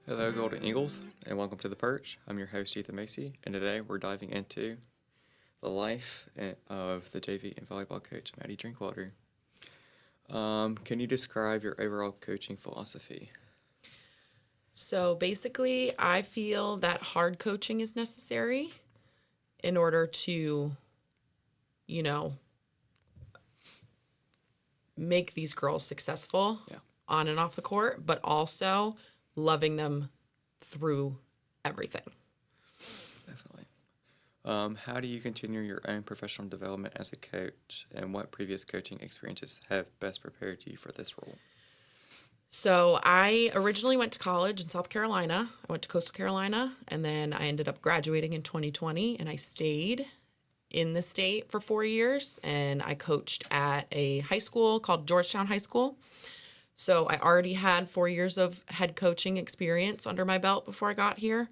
Hello, Golden Eagles, and welcome to The Perch. I'm your host, Ethan Macy, and today we're diving into the life of the JV and volleyball coach, Mattie Drinkwater. Can you describe your overall coaching philosophy? So basically, I feel that hard coaching is necessary in order to, you know, make these girls successful Yeah, on and off the court, but also loving them through everything. definitely. How do you continue your own professional development as a coach, and what previous coaching experiences have best prepared you for this role? So I originally went to college in South Carolina. I went to Coastal Carolina, and then I ended up graduating in 2020, and I stayed in the state for 4 years, and I coached at a high school called Georgetown High School. So I already had 4 years of head coaching experience under my belt before I got here.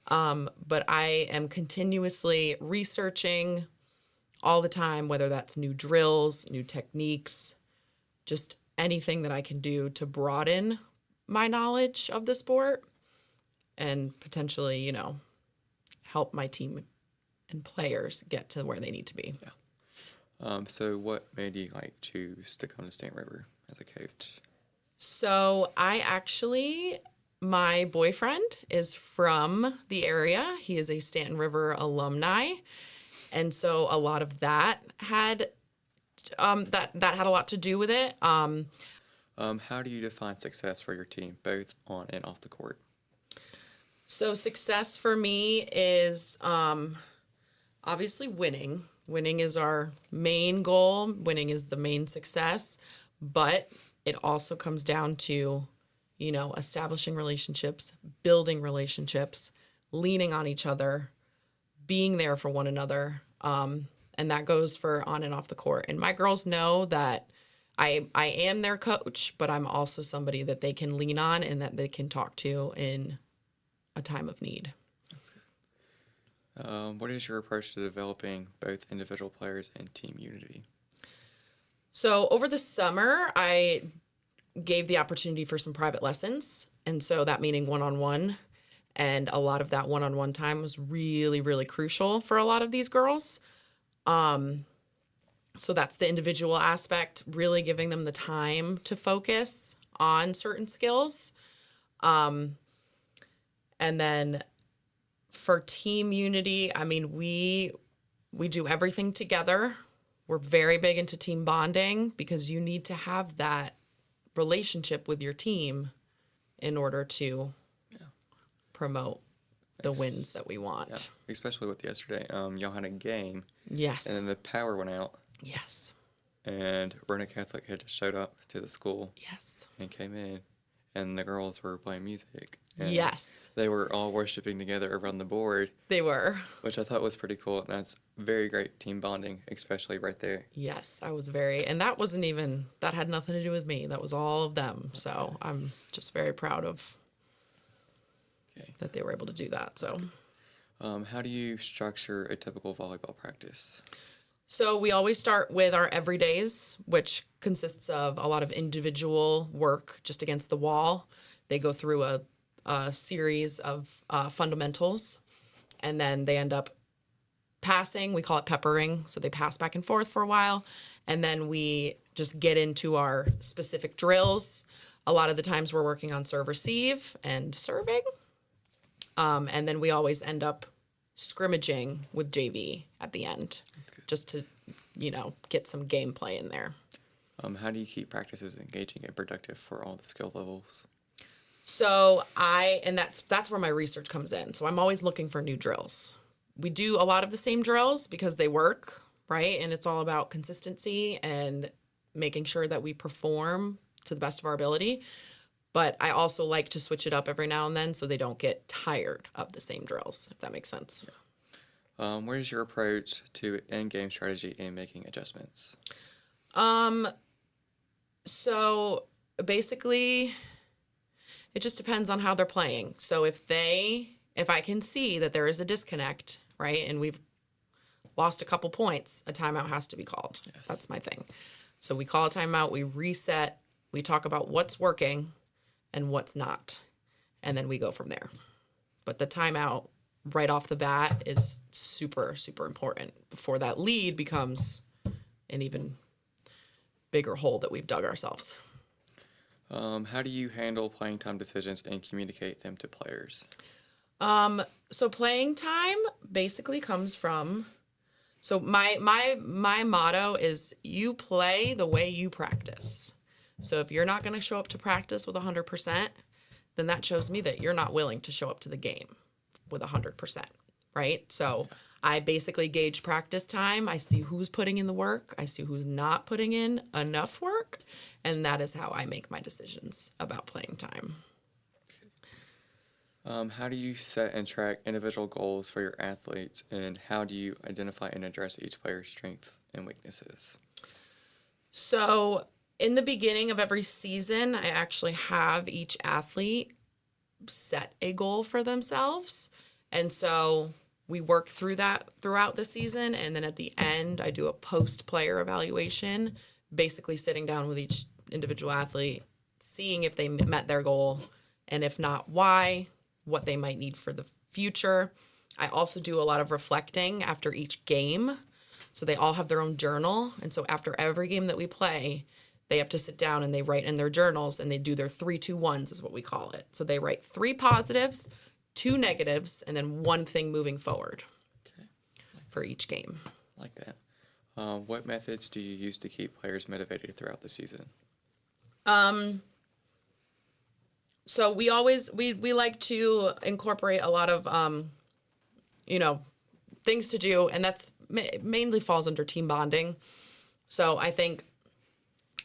But I am continuously researching all the time, whether that's new drills, new techniques, just anything that I can do to broaden my knowledge of the sport and potentially, help my team and players get to where they need to be. So what made you choose to come to Staunton River as a coach? So my boyfriend is from the area. He is a Staunton River alumni. And so a lot of that had that had a lot to do with it. How do you define success for your team, both on and off the court? So success for me is obviously winning. Winning is our main goal. Winning is the main success. But it also comes down to, establishing relationships, building relationships, leaning on each other, being there for one another. And that goes for on and off the court. And my girls know that I am their coach, but I'm also somebody that they can lean on and that they can talk to in a time of need. That's good. What is your approach to developing both individual players and team unity? So over the summer, I gave the opportunity for some private lessons. And so that meaning one-on-one. And a lot of that one-on-one time was really, really crucial for a lot of these girls. So that's the individual aspect, really giving them the time to focus on certain skills. And then for team unity, we do everything together. We're very big into team bonding because you need to have that relationship with your team in order to promote the wins that we want. Yeah, especially with yesterday. Y'all had a game. Yes. And then the power went out. Yes. And Roanoke Catholic had just showed up to the school. Yes. And came in. And the girls were playing music. And yes. They were all worshiping together around the board. They were. Which I thought was pretty cool. And that's very great team bonding, especially right there. Yes, I was and that that had nothing to do with me. That was all of them. That's so good. I'm just very proud of that they were able to do that. So, how do you structure a typical volleyball practice? So we always start with our everydays, which consists of a lot of individual work just against the wall. They go through a series of fundamentals, and then they end up passing. We call it peppering. So they pass back and forth for a while, and then we just get into our specific drills. A lot of the times we're working on serve receive and serving. And then we always end up scrimmaging with JV at the end just to, get some gameplay in there. How do you keep practices engaging and productive for all the skill levels? So that's where my research comes in. So I'm always looking for new drills. We do a lot of the same drills because they work, right? And it's all about consistency and making sure that we perform to the best of our ability. But I also like to switch it up every now and then so they don't get tired of the same drills, if that makes sense. Yeah. What is your approach to end-game strategy and making adjustments? So basically, it just depends on how they're playing. So if I can see that there is a disconnect, right, and we've lost a couple points, a timeout has to be called. Yes. That's my thing. So we call a timeout, we reset, we talk about what's working and what's not. and then we go from there. But the timeout right off the bat is super, super important before that lead becomes an even bigger hole that we've dug ourselves. How do you handle playing time decisions and communicate them to players? So playing time basically comes from, so my motto is you play the way you practice. So if you're not going to show up to practice with 100%, then that shows me that you're not willing to show up to the game with 100%, right? So I basically gauge practice time. I see who's putting in the work. I see who's not putting in enough work. And that is how I make my decisions about playing time. How do you set and track individual goals for your athletes, and how do you identify and address each player's strengths and weaknesses? So in the beginning of every season, I actually have each athlete set a goal for themselves. And so we work through that throughout the season. And then at the end, I do a post-player evaluation, basically sitting down with each individual athlete, seeing if they met their goal, and if not, why, what they might need for the future. I also do a lot of reflecting after each game. So they all have their own journal. And so after every game that we play, they have to sit down and they write in their journals, and they do their 3-2-1s is what we call it. So they write 3 positives, 2 negatives, and then 1 thing moving forward for each game. I like that. What methods do you use to keep players motivated throughout the season? So we always, we like to incorporate a lot of, things to do, and that's mainly falls under team bonding. So I think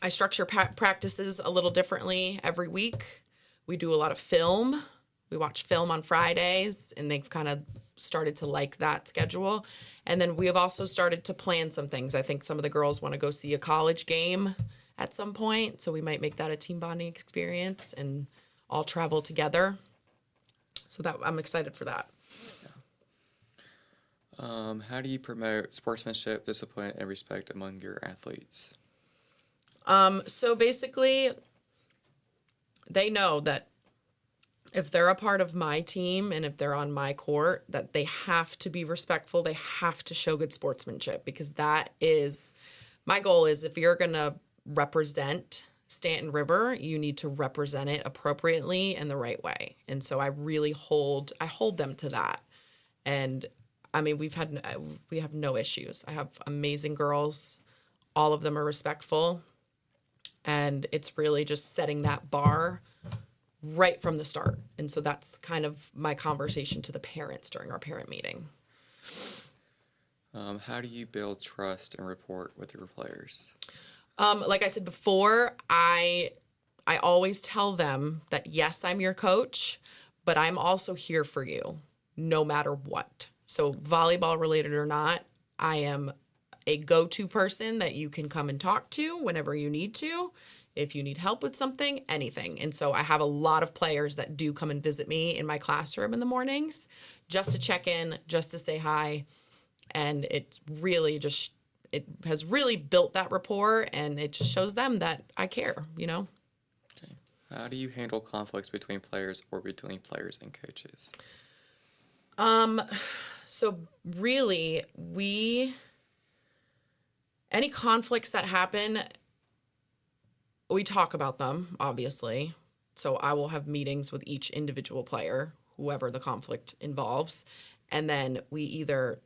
I structure practices a little differently every week. We do a lot of film. We watch film on Fridays, and they've kind of started to like that schedule. And then we have also started to plan some things. I think some of the girls want to go see a college game at some point, so we might make that a team bonding experience and all travel together. So that I'm excited for that. How do you promote sportsmanship, discipline, and respect among your athletes? So basically, they know that if they're a part of my team and if they're on my court, that they have to be respectful. They have to show good sportsmanship, because that is my goal. Is if you're going to represent Staunton River, you need to represent it appropriately in the right way. And so I really hold them to that. And I mean, we have no issues. I have amazing girls. All of them are respectful. And it's really just setting that bar right from the start. And so that's kind of my conversation to the parents during our parent meeting. How do you build trust and rapport with your players? Like I said before, I always tell them that, yes, I'm your coach, but I'm also here for you no matter what. So volleyball related or not, I am a go-to person that you can come and talk to whenever you need to. If you need help with something, anything. And so I have a lot of players that do come and visit me in my classroom in the mornings just to check in, just to say hi. And it's really just, it has really built that rapport, and it just shows them that I care, Okay. How do you handle conflicts between players or between players and coaches? So really, any conflicts that happen, we talk about them, obviously. So I will have meetings with each individual player, whoever the conflict involves. And then we either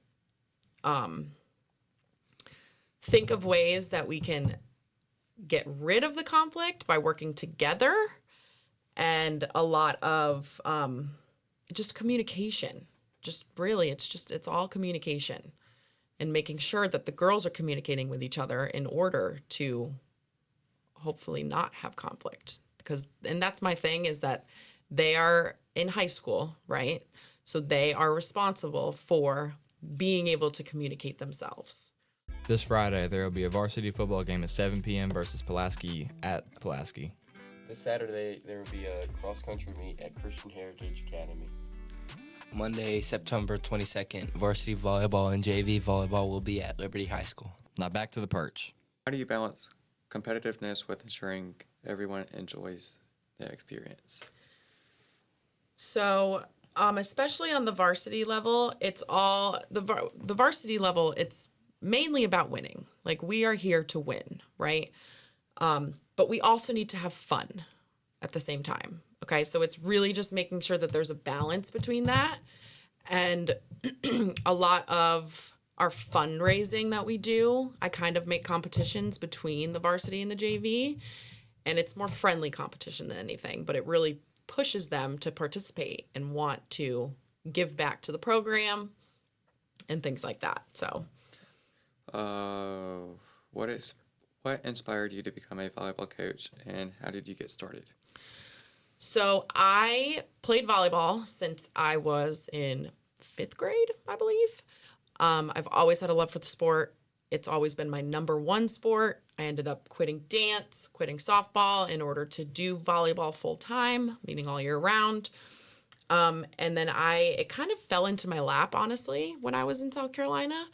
think of ways that we can get rid of the conflict by working together, and a lot of just communication. Just really, it's all communication, and making sure that the girls are communicating with each other in order to hopefully not have conflict. And that's my thing, is that they are in high school, right? So they are responsible for being able to communicate themselves. This Friday, there will be a varsity football game at 7 p.m. versus Pulaski at Pulaski. This Saturday, there will be a cross-country meet at Christian Heritage Academy. Monday, September 22nd, varsity volleyball and JV volleyball will be at Liberty High School. Now back to the perch. How do you balance competitiveness with ensuring everyone enjoys the experience? So, especially on the varsity level, it's all the varsity level. It's mainly about winning. Like, we are here to win, right? But we also need to have fun at the same time. Okay, so it's really just making sure that there's a balance between that, and a lot of our fundraising that we do, I kind of make competitions between the varsity and the JV, and it's more friendly competition than anything, but it really pushes them to participate and want to give back to the program and things like that. So, what inspired you to become a volleyball coach, and how did you get started? so I played volleyball since I was in 5th grade, I believe. I've always had a love for the sport. It's always been my number one sport. I ended up quitting dance, quitting softball in order to do volleyball full time, meaning all year round. And then it kind of fell into my lap, honestly, when I was in South Carolina.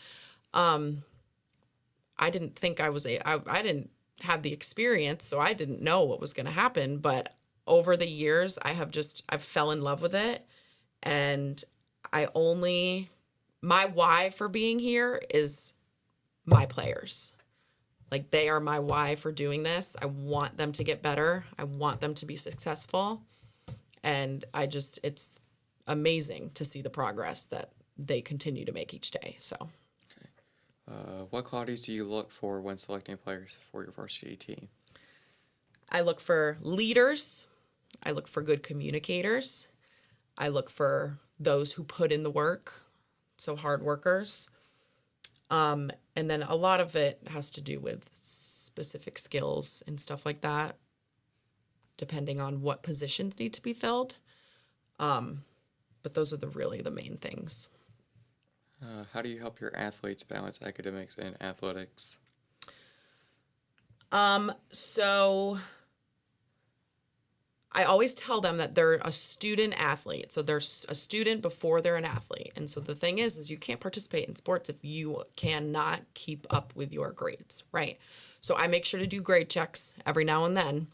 I didn't think I didn't have the experience, so I didn't know what was going to happen. But over the years, I've fell in love with it. And my why for being here is my players. Like, they are my why for doing this. I want them to get better. I want them to be successful. And it's amazing to see the progress that they continue to make each day. So, What qualities do you look for when selecting players for your varsity team? I look for leaders. I look for good communicators. I look for those who put in the work, so hard workers. And then a lot of it has to do with specific skills and stuff like that, depending on what positions need to be filled. But those are really the main things. How do you help your athletes balance academics and athletics? So I always tell them that they're a student athlete. So they're a student before they're an athlete. And so the thing is you can't participate in sports if you cannot keep up with your grades, right? So I make sure to do grade checks every now and then.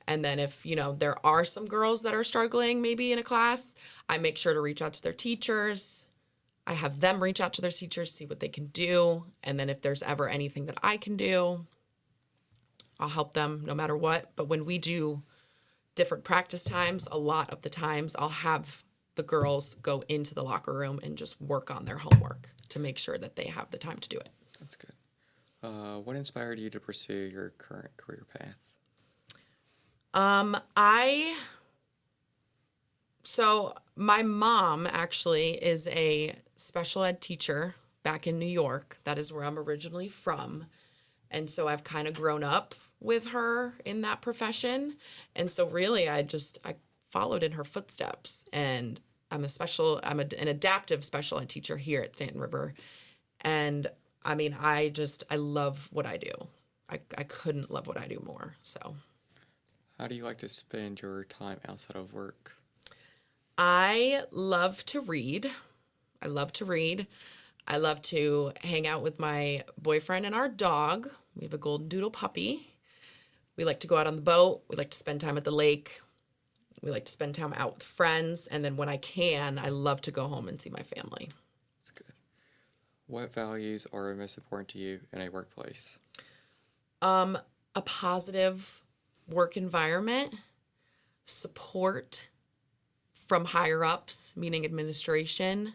And then if, there are some girls that are struggling maybe in a class, I make sure to reach out to their teachers. I have them reach out to their teachers, see what they can do. And then if there's ever anything that I can do, I'll help them no matter what. But when we do different practice times, a lot of the times I'll have the girls go into the locker room and just work on their homework to make sure that they have the time to do it. That's good. What inspired you to pursue your current career path? So my mom actually is a special ed teacher back in New York. That is where I'm originally from. And so I've kind of grown up with her in that profession. And so really I followed in her footsteps, and I'm an adaptive special ed teacher here at Staunton River. And I mean, I love what I do. I couldn't love what I do more. So how do you like to spend your time outside of work? I love to read. I love to hang out with my boyfriend and our dog. We have a golden doodle puppy. We like to go out on the boat. We like to spend time at the lake. We like to spend time out with friends. And then when I can, I love to go home and see my family. That's good. What values are most important to you in a workplace? A positive work environment, support from higher ups, meaning administration,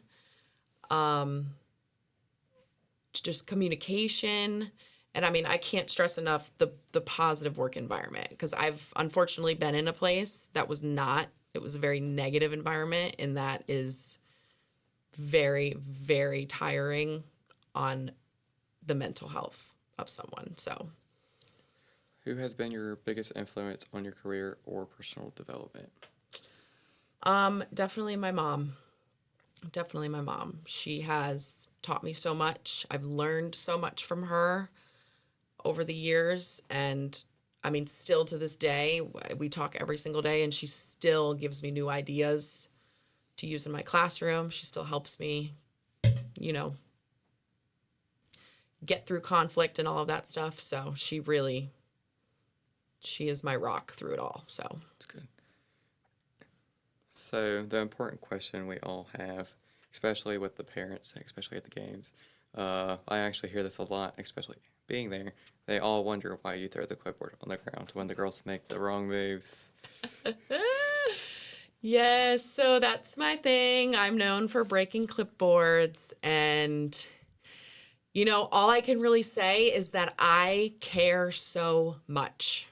just communication. And I mean, I can't stress enough the positive work environment, because I've unfortunately been in a place that was not. It was a very negative environment, and that is very, very tiring on the mental health of someone. So, who has been your biggest influence on your career or personal development? Definitely my mom. Definitely my mom. She has taught me so much. I've learned so much from her over the years. And I mean, still to this day, we talk every single day, and she still gives me new ideas to use in my classroom. She still helps me, get through conflict and all of that stuff. So she is my rock through it all. So that's good. So the important question we all have, especially with the parents, especially at the games, I actually hear this a lot, especially being there. They all wonder why you throw the clipboard on the ground when the girls make the wrong moves. Yes, so that's my thing. I'm known for breaking clipboards, and all I can really say is that I care so much.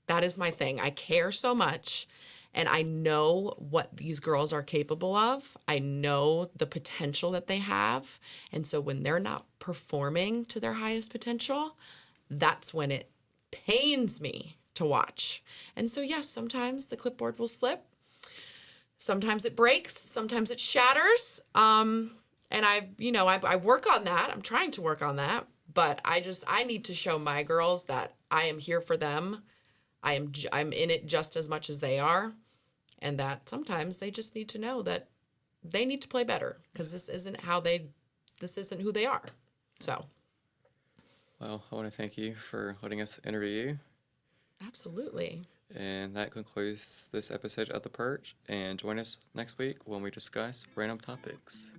That is my thing. I care so much, and I know what these girls are capable of. I know the potential that they have, and so when they're not performing to their highest potential, that's when it pains me to watch. And so yes, sometimes the clipboard will slip. Sometimes it breaks, sometimes it shatters. And I work on that. I'm trying to work on that, but I need to show my girls that I am here for them. I'm in it just as much as they are, and that sometimes they just need to know that they need to play better, because this isn't who they are. So. Well, I want to thank you for letting us interview you. Absolutely. And that concludes this episode of The Perch. And join us next week when we discuss random topics.